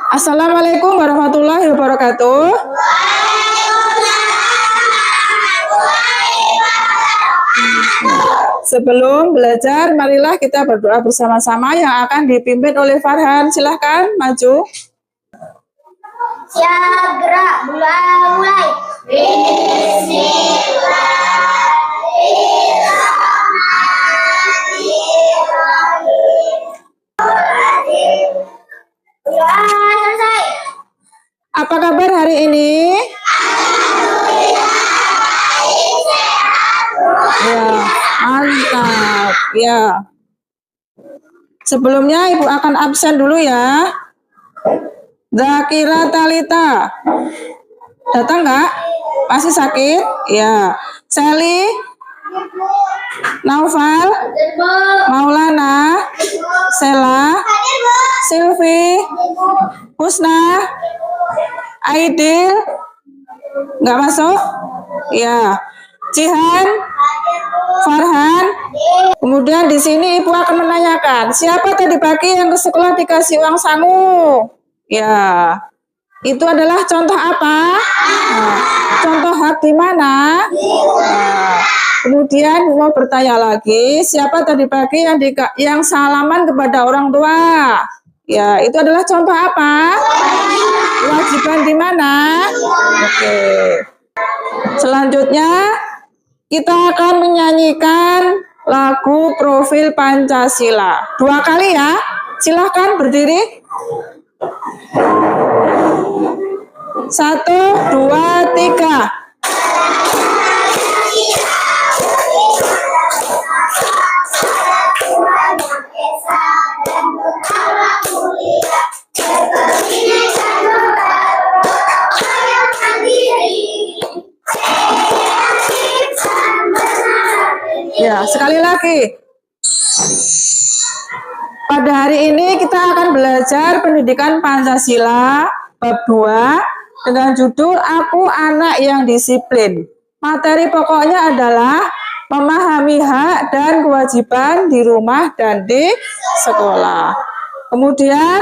Assalamualaikum warahmatullahi wabarakatuh. Sebelum belajar, marilah kita berdoa bersama-sama yang akan dipimpin oleh Farhan. Silahkan maju. Siap, gerak, mulai. Selesai. Apa kabar hari ini? Ya, mantap. Ya. Sebelumnya Ibu akan absen dulu ya. Zakira Talita. Datang nggak? Masih sakit? Ya. Sally, Naufal, Maulana, Sela, Silvi, Husna, Aidil, nggak masuk? Ya. Jihan, Farhan. Kemudian di sini Ibu akan menanyakan, siapa tadi pagi yang ke sekolah dikasih uang sangu? Ya. Itu adalah contoh apa? Nah, contoh hak di mana? Nah, kemudian mau bertanya lagi, siapa tadi pagi yang salaman kepada orang tua? Ya, itu adalah contoh apa? Kewajiban di mana? Oke. Selanjutnya kita akan menyanyikan lagu Profil Pancasila. 2 kali ya. Silahkan berdiri. 1, 2, 3. Ya, sekali lagi. Pada hari ini kita akan belajar pendidikan Pancasila bab 2 dengan judul Aku Anak yang Disiplin. Materi pokoknya adalah memahami hak dan kewajiban di rumah dan di sekolah. Kemudian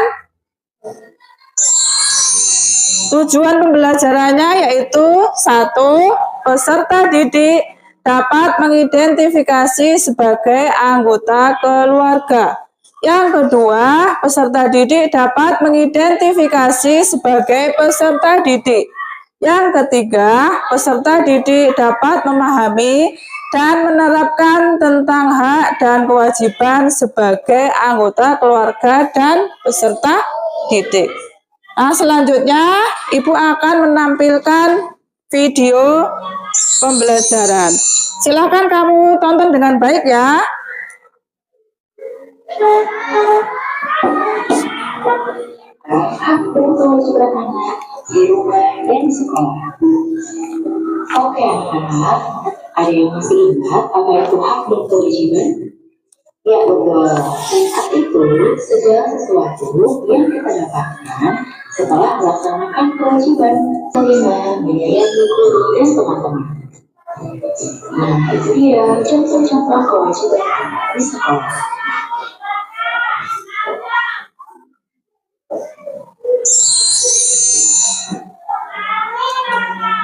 tujuan pembelajarannya yaitu 1. Peserta didik dapat mengidentifikasi sebagai anggota keluarga. Yang kedua, peserta didik dapat mengidentifikasi sebagai peserta didik. Yang ketiga, peserta didik dapat memahami dan menerapkan tentang hak dan kewajiban sebagai anggota keluarga dan peserta didik. Nah, selanjutnya Ibu akan menampilkan video pembelajaran. Silakan kamu tonton dengan baik ya. Hak dan kewajiban anak di rumah dan sekolah. Oke anak, ada yang masih ingat apa itu hak dan kewajiban? Ya betul, hak itu segala sesuatu yang kita dapatkan setelah melaksanakan kewajiban, terima menyayangi guru dan teman-teman. Nah itu dia contoh-contoh kewajiban di sekolah.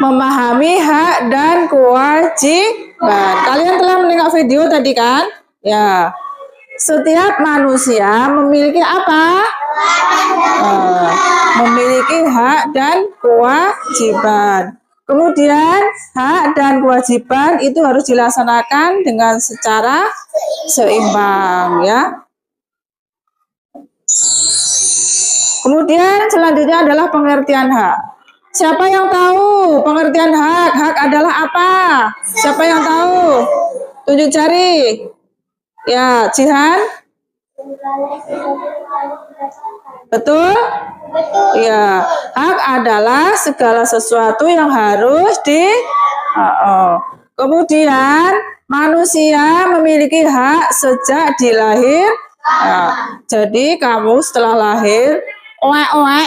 Memahami hak dan kewajiban. Kalian telah menengok video tadi kan? Ya. Setiap manusia memiliki apa? Memiliki hak dan kewajiban. Kemudian hak dan kewajiban itu harus dilaksanakan dengan secara seimbang ya. Kemudian selanjutnya adalah pengertian hak. Siapa yang tahu pengertian hak? Hak adalah apa? Siapa yang tahu? Tunjuk jari. Ya, Jihan? Betul? Ya, hak adalah segala sesuatu yang harus Kemudian manusia memiliki hak sejak dilahir. Nah, jadi kamu setelah lahir,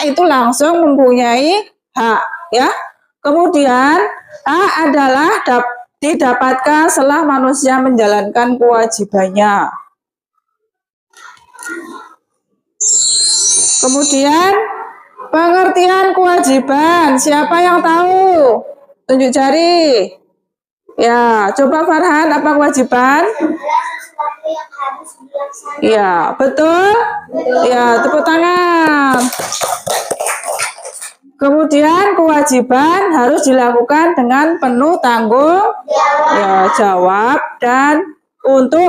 itu langsung mempunyai hak, ya. Kemudian hak adalah didapatkan setelah manusia menjalankan kewajibannya. Kemudian Pengertian kewajiban. Siapa yang tahu? Tunjuk jari. Ya, coba Farhan, apa kewajiban? Sesuatu yang harus dilaksanakan. Ya, betul? Ya, tepuk tangan. Kemudian kewajiban harus dilakukan dengan penuh tanggung jawab dan untuk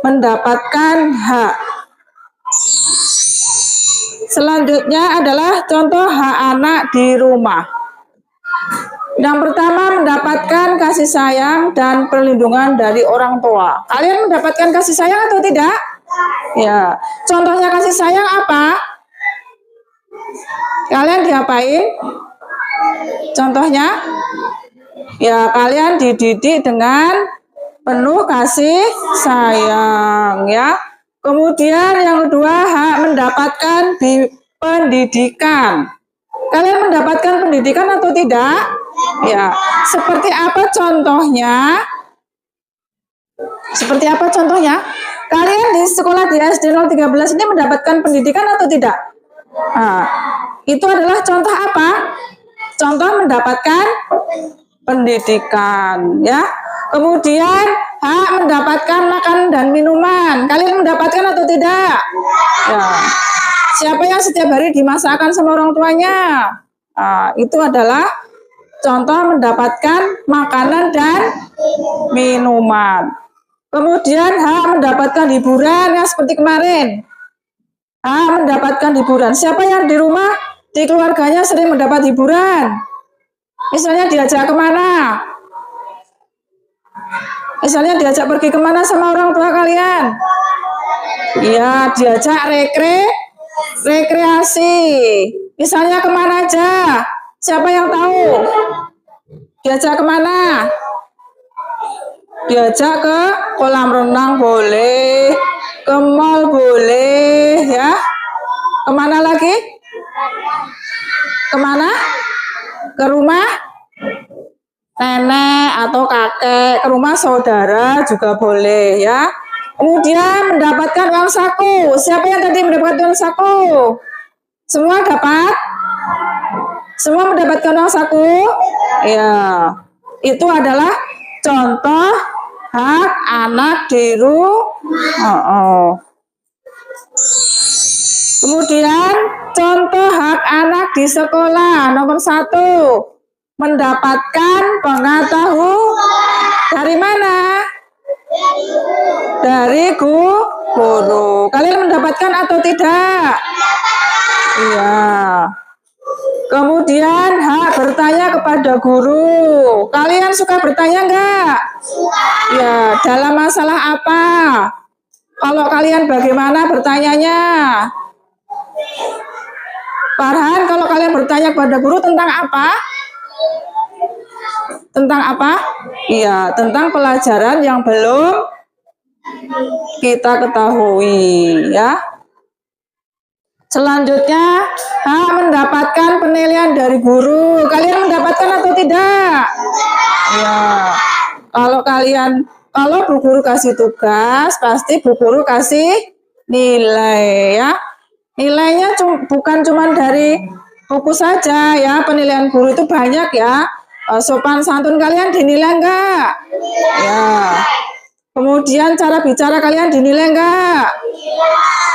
mendapatkan hak. Selanjutnya adalah contoh hak anak di rumah. Yang pertama, mendapatkan kasih sayang dan perlindungan dari orang tua. Kalian mendapatkan kasih sayang atau tidak? Ya, contohnya kasih sayang apa? Kalian diapain? Contohnya? Ya, kalian dididik dengan penuh kasih sayang, ya. Kemudian yang kedua, hak mendapatkan pendidikan. Kalian mendapatkan pendidikan atau tidak? Ya, seperti apa contohnya? Seperti apa contohnya? Kalian di sekolah di SD 013 ini mendapatkan pendidikan atau tidak? Nah, itu adalah contoh apa? Contoh mendapatkan pendidikan, ya. Kemudian hak mendapatkan makan dan minuman. Kalian mendapatkan atau tidak? Ya. Siapa yang setiap hari dimasakkan sama orang tuanya? Nah, itu adalah contoh mendapatkan makanan dan minuman. Kemudian hak mendapatkan hiburan, yang seperti kemarin. Hak mendapatkan hiburan. Siapa yang di rumah, di keluarganya sering mendapat hiburan? Misalnya diajak kemana? Misalnya diajak pergi kemana sama orang tua kalian? Ya, diajak rekreasi. Misalnya kemana aja? Siapa yang tahu? Diajak kemana? Diajak ke kolam renang boleh, ke mall boleh, ya. Kemana lagi? Kemana? Ke rumah nenek atau kakek, ke rumah saudara juga boleh, ya. Kemudian mendapatkan uang saku. Siapa yang tadi mendapatkan uang saku? Semua dapat? Semua mendapatkan uang saku? Ya, itu adalah contoh hak anak di rumah. Kemudian contoh hak anak di sekolah. Nomor 1, mendapatkan pengetahuan dari mana? Dari guru. Kalian mendapatkan atau tidak? Iya. Kemudian hak bertanya kepada guru. Kalian suka bertanya enggak? Ya, dalam masalah apa? Kalau kalian bagaimana bertanyanya? Farhan, kalau kalian bertanya kepada guru tentang apa? Tentang apa? Iya, tentang pelajaran yang belum kita ketahui, ya. Selanjutnya, hak mendapatkan penilaian dari guru. Kalian mendapatkan atau tidak? Ya. Kalau Bu Guru kasih tugas, pasti Bu Guru kasih nilai, ya. Nilainya bukan cuma dari buku saja, ya. Penilaian guru itu banyak, ya. Sopan santun kalian dinilai enggak? Ya. Kemudian cara bicara kalian dinilai enggak?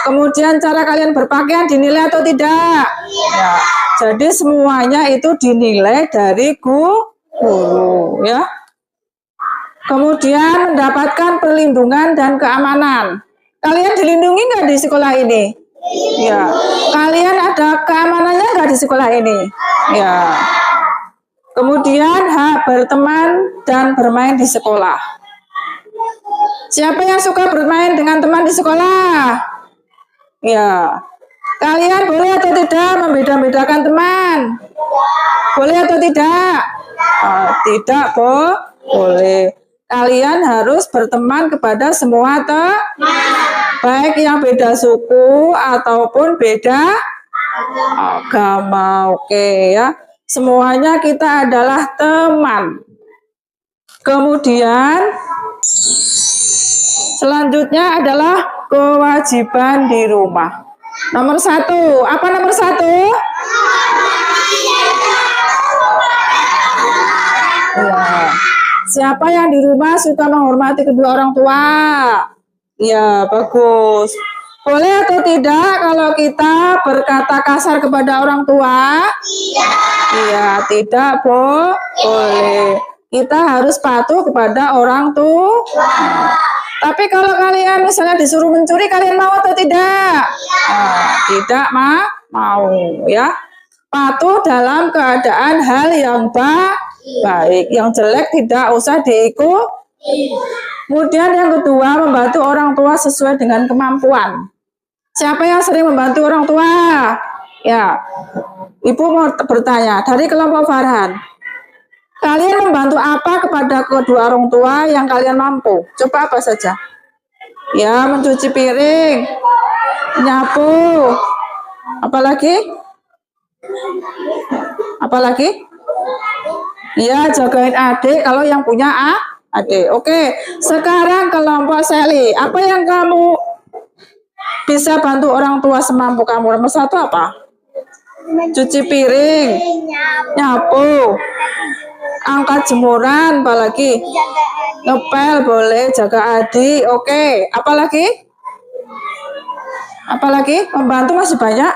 Kemudian cara kalian berpakaian dinilai atau tidak? Ya. Jadi semuanya itu dinilai dari guru, ya. Kemudian mendapatkan perlindungan dan keamanan. Kalian dilindungi enggak di sekolah ini? Ya. Kalian ada keamanannya enggak di sekolah ini? Ya. Kemudian hak berteman dan bermain di sekolah. Siapa yang suka bermain dengan teman di sekolah? Ya. Kalian boleh atau tidak membeda-bedakan teman? Boleh atau tidak? Tidak boleh. Kalian harus berteman kepada semua teman, baik yang beda suku ataupun beda agama. Oke, ya. Semuanya kita adalah teman. Kemudian selanjutnya adalah kewajiban di rumah. Nomor 1, apa nomor 1? Siapa yang di rumah suka menghormati kedua orang tua? Ya, bagus. Boleh atau tidak kalau kita berkata kasar kepada orang tua? Iya, tidak, boleh. Kita harus patuh kepada orang tua. Tapi kalau kalian misalnya disuruh mencuri, kalian mau atau tidak? Tidak mau, ya. Patuh dalam keadaan hal yang baik, yang jelek tidak usah diikuti. Kemudian yang kedua, membantu orang tua sesuai dengan kemampuan. Siapa yang sering membantu orang tua? Ya, Ibu mau bertanya dari kelompok Farhan. Kalian membantu apa kepada kedua orang tua yang kalian mampu? Coba apa saja? Ya, mencuci piring, nyapu, apalagi? Ya, jagain adik kalau yang punya adik. Oke, sekarang kelompok Sally. Apa yang kamu bisa bantu orang tua semampu kamu? Nomor satu apa? Cuci piring, nyapu, angkat jemuran, apalagi? Ngepel boleh, jaga adik. Oke, apalagi? Membantu masih banyak.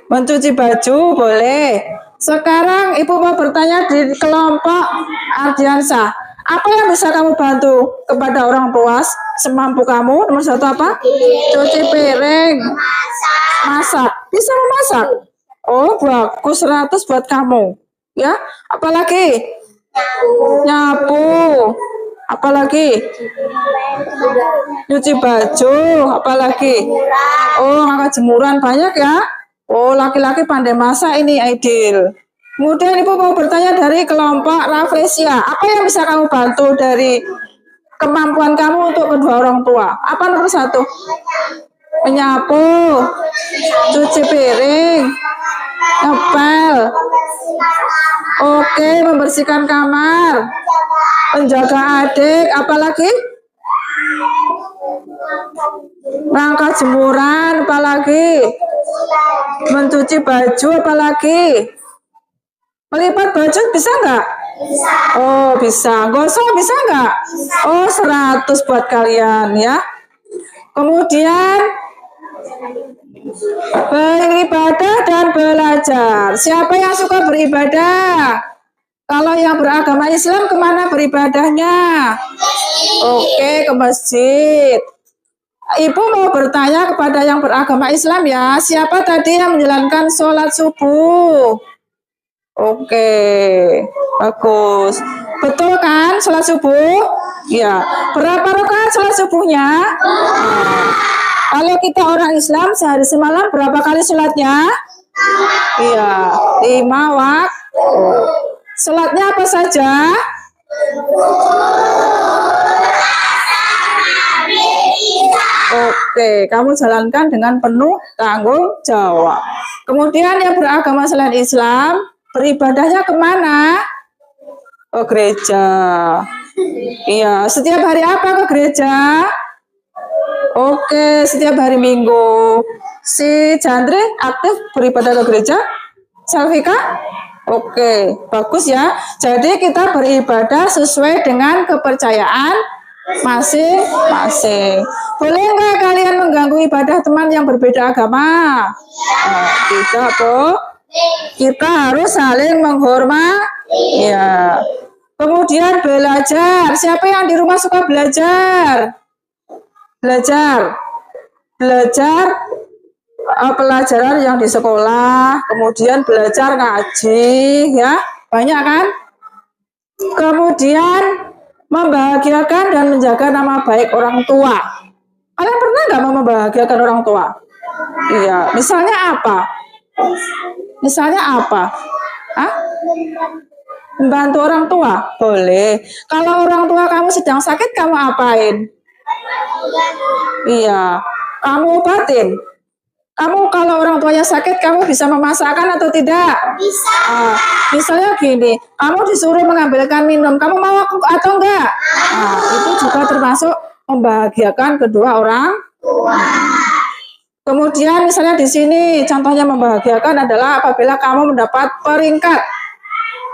Mencuci baju boleh. Sekarang Ibu mau bertanya di kelompok Ardiansa. Apa yang bisa kamu bantu kepada orang tua semampu kamu? Nomor satu apa? Cuci piring, masak. Bisa memasak? Oh, bagus, 100 buat kamu. Ya, apalagi? Nyapu. Apalagi? Nyuci baju. Apalagi? Oh, ngangkat jemuran banyak ya. Oh, laki-laki pandai masak ini, Aidil. Kemudian Ibu mau bertanya dari kelompok Raflesia. Apa yang bisa kamu bantu dari kemampuan kamu untuk kedua orang tua? Apa nomor satu? Menyapu, cuci piring, ngepel. Oke, membersihkan kamar, menjaga adik, apalagi? Mengangkat jemuran, apalagi? Mencuci baju, apalagi? Melipat baju bisa nggak? Oh, bisa. Gosok bisa nggak? Oh, 100 buat kalian ya. Kemudian beribadah dan belajar. Siapa yang suka beribadah? Kalau yang beragama Islam kemana beribadahnya? Oke, ke masjid. Ibu mau bertanya kepada yang beragama Islam ya. Siapa tadi yang menjalankan sholat subuh? Oke, bagus. Betul kan sholat subuh? Ya. Berapa rakaat sholat subuhnya? Kalau kita orang Islam sehari semalam berapa kali sholatnya? Iya, 5 waktu. Sholatnya apa saja? Oke, kamu jalankan dengan penuh tanggung jawab. Kemudian yang beragama selain Islam, beribadahnya kemana? Ke gereja. Iya, setiap hari apa ke gereja? Oke, setiap hari Minggu. Si Jandri aktif beribadah ke gereja? Salvika? Oke, bagus ya. Jadi kita beribadah sesuai dengan kepercayaan masing-masing. Boleh nggak kalian mengganggu ibadah teman yang berbeda agama? Tidak, Bu. Kita harus saling menghormati. Ya. Kemudian belajar. Siapa yang di rumah suka belajar? Belajar pelajaran yang di sekolah, kemudian belajar ngaji, ya banyak kan? Kemudian membahagiakan dan menjaga nama baik orang tua. Kalian pernah nggak mau membahagiakan orang tua? Iya, misalnya apa? Hah? Membantu orang tua? Boleh. Kalau orang tua kamu sedang sakit, kamu apain? Iya, kamu obatin. Kamu kalau orang tuanya sakit, kamu bisa memasakkan atau tidak? Bisa. Misalnya gini, kamu disuruh mengambilkan minum, kamu mau atau enggak? Itu juga termasuk membahagiakan kedua orang. Kemudian misalnya di sini contohnya membahagiakan adalah apabila kamu mendapat peringkat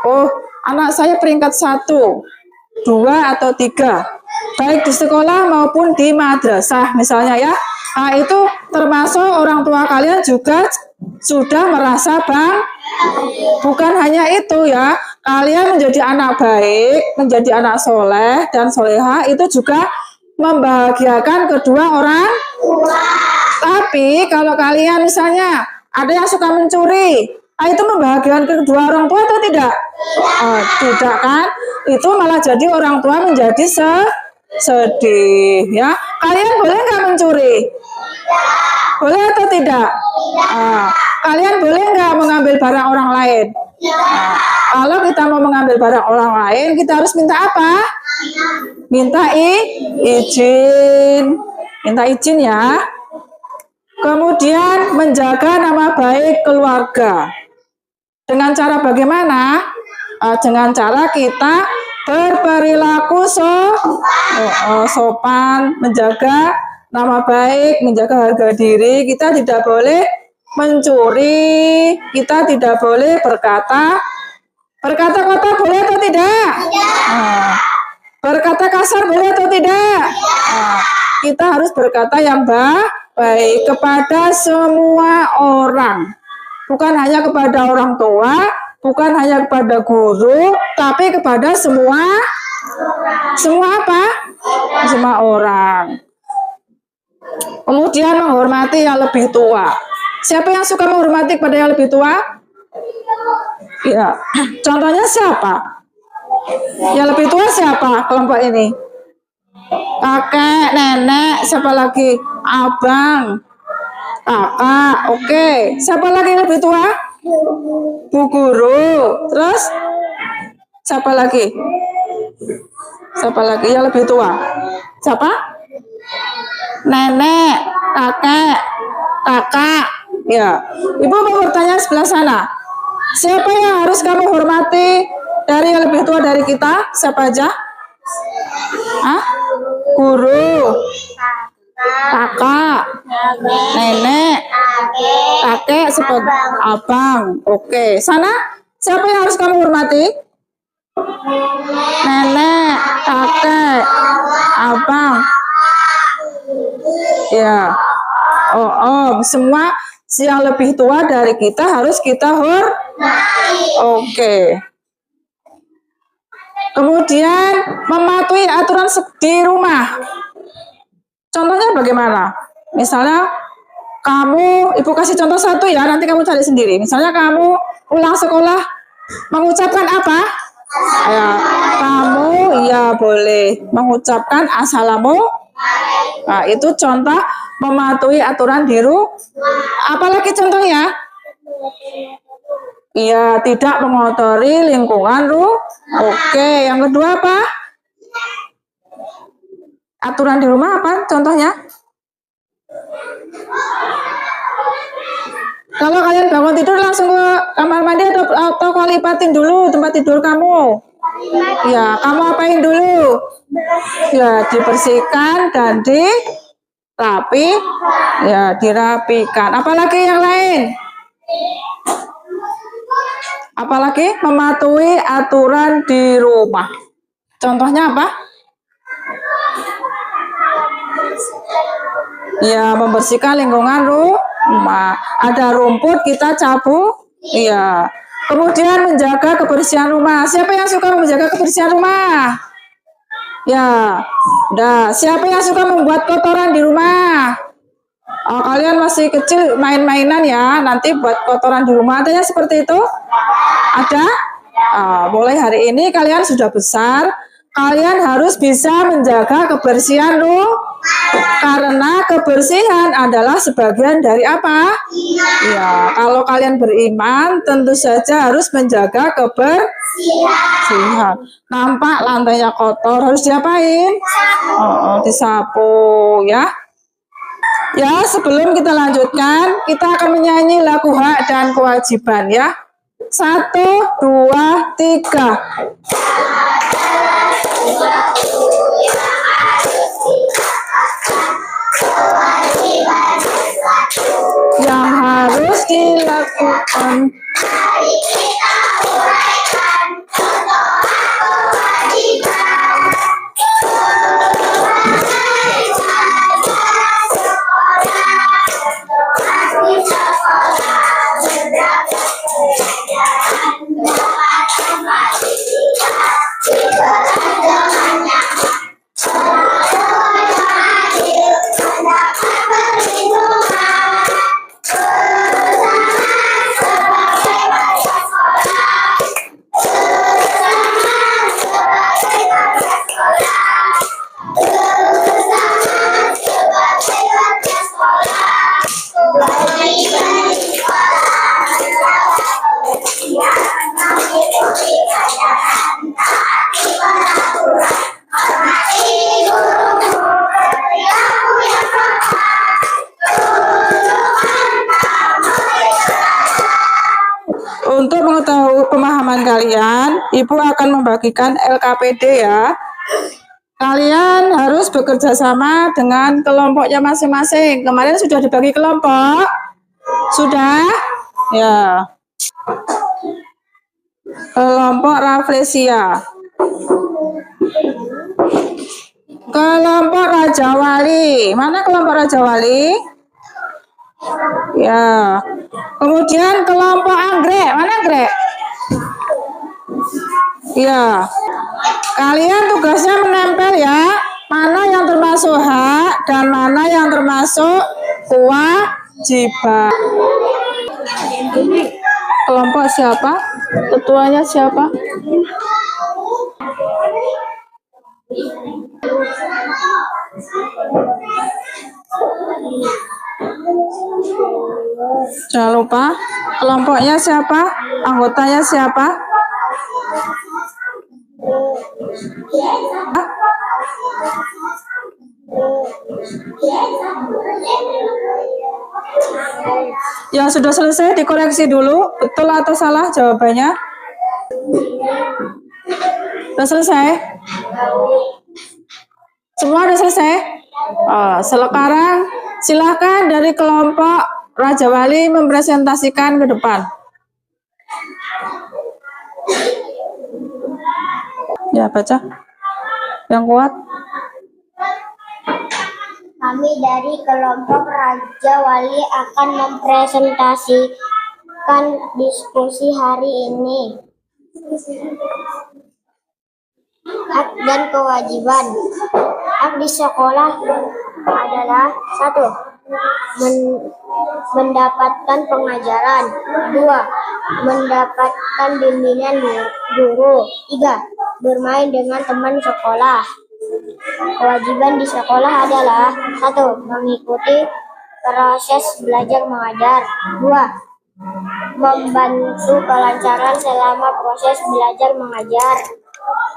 oh anak saya peringkat 1, 2 atau 3, baik di sekolah maupun di madrasah misalnya ya. Nah, itu termasuk orang tua kalian juga sudah merasa bukan hanya itu ya, kalian menjadi anak baik, menjadi anak soleh dan soleha itu juga membahagiakan kedua orang. Tapi kalau kalian misalnya ada yang suka mencuri, itu membahagiakan kedua orang tua atau tidak? Tidak kan? Itu malah jadi orang tua menjadi sedih ya. Kalian boleh nggak mencuri? Boleh atau tidak? Kalian boleh nggak mengambil barang orang lain? Kalau kita mau mengambil barang orang lain, kita harus minta apa? Minta izin. Minta izin ya. Kemudian menjaga nama baik keluarga. Dengan cara bagaimana? Dengan cara kita berperilaku sopan, menjaga nama baik, menjaga harga diri. Kita tidak boleh mencuri, kita tidak boleh berkata kotor boleh atau tidak? Berkata kasar boleh atau tidak? Kita harus berkata yang baik kepada semua orang. Bukan hanya kepada orang tua, bukan hanya kepada guru, tapi kepada semua apa? Semua orang. Kemudian menghormati yang lebih tua. Siapa yang suka menghormati kepada yang lebih tua? Ya, contohnya siapa? Yang lebih tua siapa kelompok ini? Kakek, nenek, siapa lagi? Abang, kakak, oke. Siapa lagi yang lebih tua? Bu guru. Terus siapa lagi? Siapa lagi yang lebih tua? Siapa? Nenek, kakak. Ya, Ibu mau bertanya sebelah sana. Siapa yang harus kamu hormati dari yang lebih tua dari kita? Siapa aja? Guru, kakak, nenek, kakek, abang. Oke, sana siapa yang harus kamu hormati? Nenek, kakek, abang. Ya, semua yang lebih tua dari kita harus kita hormati. Oke. Kemudian mematuhi aturan di rumah. Contohnya bagaimana? Misalnya Ibu kasih contoh satu ya, nanti kamu cari sendiri. Misalnya kamu pulang sekolah mengucapkan apa? Ya, kamu ya boleh mengucapkan assalamualaikum. Nah, itu contoh mematuhi aturan di rumah. Apalagi contohnya? Iya, tidak mengotori lingkungan rumah. Oke, yang kedua apa? Aturan di rumah apa contohnya? Kalau kalian bangun tidur langsung ke kamar mandi atau kau lipatin dulu tempat tidur kamu? Ya, kamu apain dulu? Ya, dibersihkan dan dirapikan. Apalagi yang lain? Apalagi mematuhi aturan di rumah. Contohnya apa? Ya, membersihkan lingkungan rumah. Ada rumput kita cabut. Iya. Kemudian menjaga kebersihan rumah. Siapa yang suka menjaga kebersihan rumah? Ya. Nah, siapa yang suka membuat kotoran di rumah? Kalian masih kecil main-mainan ya. Nanti buat kotoran di rumah. Adanya seperti itu? Ada? Mulai hari ini kalian sudah besar. Kalian harus bisa menjaga kebersihan rumah. Karena kebersihan adalah sebagian dari apa? Ya, kalau kalian beriman tentu saja harus menjaga kebersihan. Nampak lantainya kotor, harus diapain? Disapu ya. Ya, sebelum kita lanjutkan, kita akan menyanyi lagu hak dan kewajiban ya. 1, 2, 3. Yang harus dilakukan. Mari kita uraikan Untuk mengetahui pemahaman kalian, Ibu akan membagikan LKPD ya. Kalian harus bekerja sama dengan kelompoknya masing-masing. Kemarin sudah dibagi kelompok? Sudah? Ya. Kelompok Rafflesia. Kelompok Raja Wali. Mana kelompok Raja Wali? Ya. Kemudian kelompok Anggrek. Mana Anggrek? Ya. Kalian tugasnya menempel ya. Mana yang termasuk hak dan mana yang termasuk kewajiban. Kelompok siapa? Ketuanya siapa? Jangan lupa, kelompoknya siapa? Anggotanya siapa? Yang sudah selesai dikoreksi dulu, betul atau salah jawabannya? Sudah selesai? Semua sudah selesai? Sekarang silakan dari kelompok Raja Wali mempresentasikan ke depan. Ya, baca. Yang kuat. Kami dari kelompok Raja Wali akan mempresentasikan diskusi hari ini. Hak dan kewajiban. Hak di sekolah adalah 1. Mendapatkan pengajaran. 2. Mendapatkan bimbingan guru. 3. Bermain dengan teman sekolah. Kewajiban di sekolah adalah 1. Mengikuti proses belajar mengajar. 2. Membantu kelancaran selama proses belajar mengajar.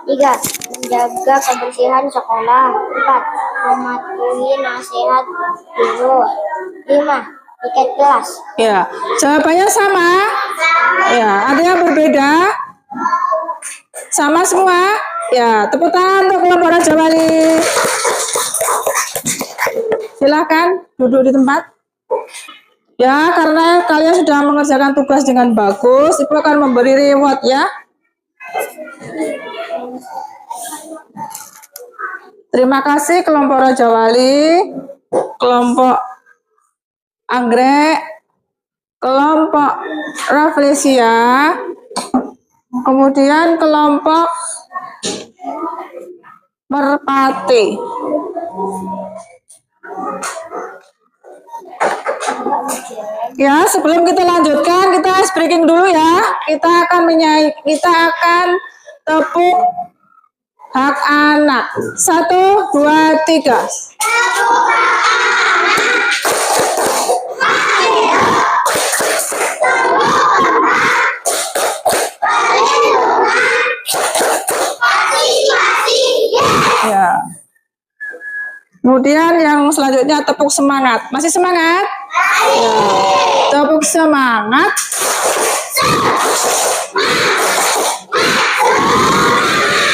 3. Menjaga kebersihan sekolah. 4. Mematuhi nasihat guru. 5. Tiket kelas. Ya, jawabannya sama? Ya, ada yang berbeda? Sama semua? Ya, tepuk tangan untuk kelompok Raja Wali. Silahkan duduk di tempat. Ya, karena kalian sudah mengerjakan tugas dengan bagus, Ibu akan memberi reward ya. Terima kasih kelompok Raja Wali, kelompok Anggrek, kelompok Rafflesia, kemudian kelompok Merpati. Ya, sebelum kita lanjutkan, kita ice breaking dulu ya. Kita akan tepuk hak anak. 1, 2, 3. Ya. Kemudian yang selanjutnya tepuk semangat. Masih semangat? Ya. Tepuk semangat.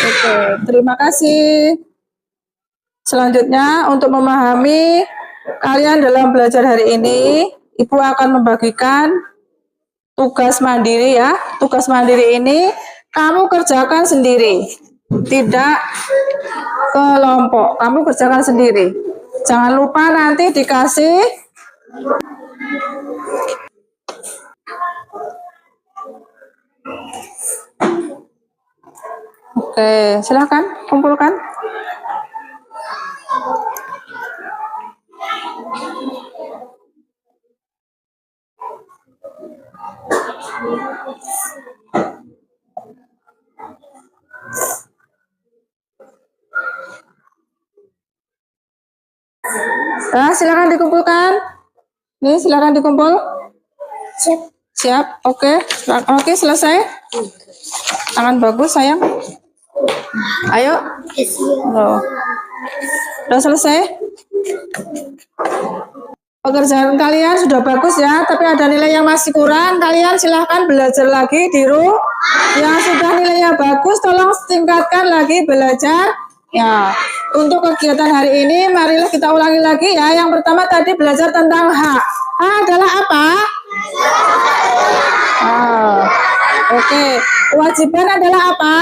Oke, terima kasih. Selanjutnya untuk memahami kalian dalam belajar hari ini, Ibu akan membagikan tugas mandiri ya. Tugas mandiri ini kamu kerjakan sendiri. Tidak kelompok, kamu kerjakan sendiri. Jangan lupa nanti dikasih Oke, silakan kumpulkan. Nah, silakan dikumpulkan. Nih, silakan dikumpul. Siap. Siap, oke. Oke, selesai. Tangan bagus, sayang. Ayo. Loh. Udah selesai? Pekerjaan kalian sudah bagus ya, tapi ada nilai yang masih kurang. Kalian silahkan belajar lagi di rumah. Yang sudah nilainya bagus, tolong tingkatkan lagi belajar. Ya, untuk kegiatan hari ini, marilah kita ulangi lagi ya. Yang pertama tadi belajar tentang hak. Hak adalah apa? Oke. Kewajiban adalah apa?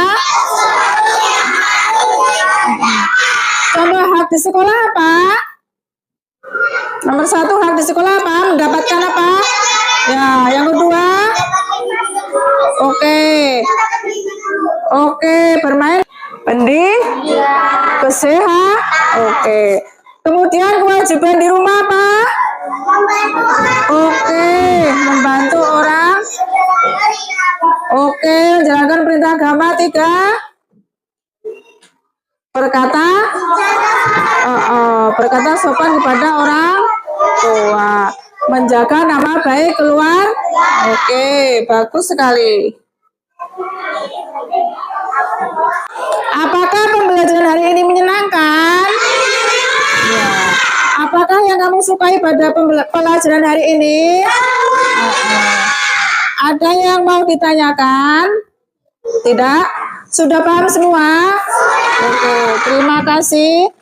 Contoh hak di sekolah apa? Nomor 1 hak di sekolah apa? Mendapatkan apa? Ya, yang kedua. Oke, bermain kesehatan. Oke. Kemudian kewajiban di rumah apa? Oke, membantu orang. Oke, menjalankan perintah agama. 3. Berkata sopan kepada orang tua, menjaga nama baik keluar. Oke, bagus sekali. Apakah pembelajaran hari ini menyenangkan? Ya. Apakah yang kamu sukai pada pelajaran hari ini? Ada yang mau ditanyakan? Tidak? Sudah paham semua? Oke, terima kasih.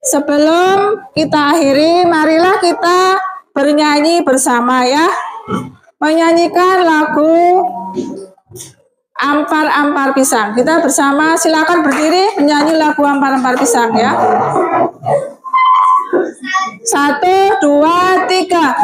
Sebelum kita akhiri, marilah kita bernyanyi bersama ya. Menyanyikan lagu Ampar-ampar pisang. Kita bersama, silakan berdiri menyanyi lagu Ampar-ampar pisang ya. 1, 2, 3.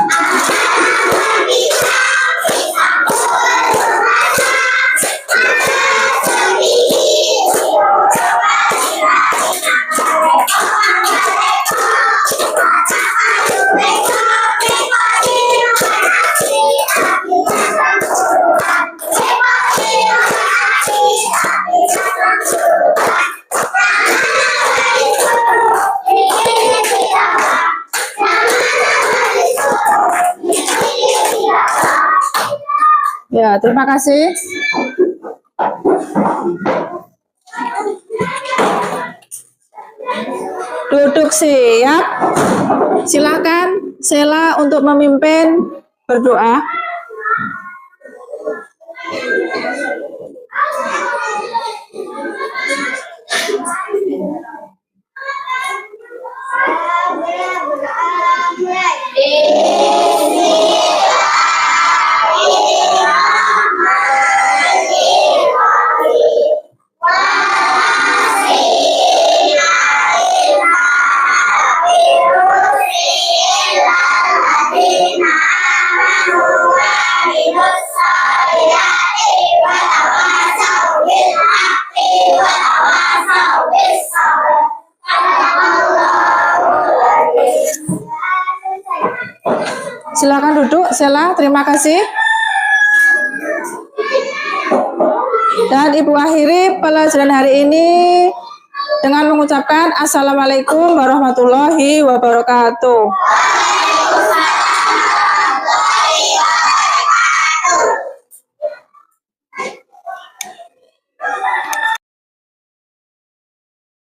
Ya, terima kasih. Duduk siap. Silakan Sela untuk memimpin berdoa. Silakan duduk, Sela. Terima kasih. Dan Ibu akhiri pelajaran hari ini dengan mengucapkan Assalamualaikum warahmatullahi wabarakatuh.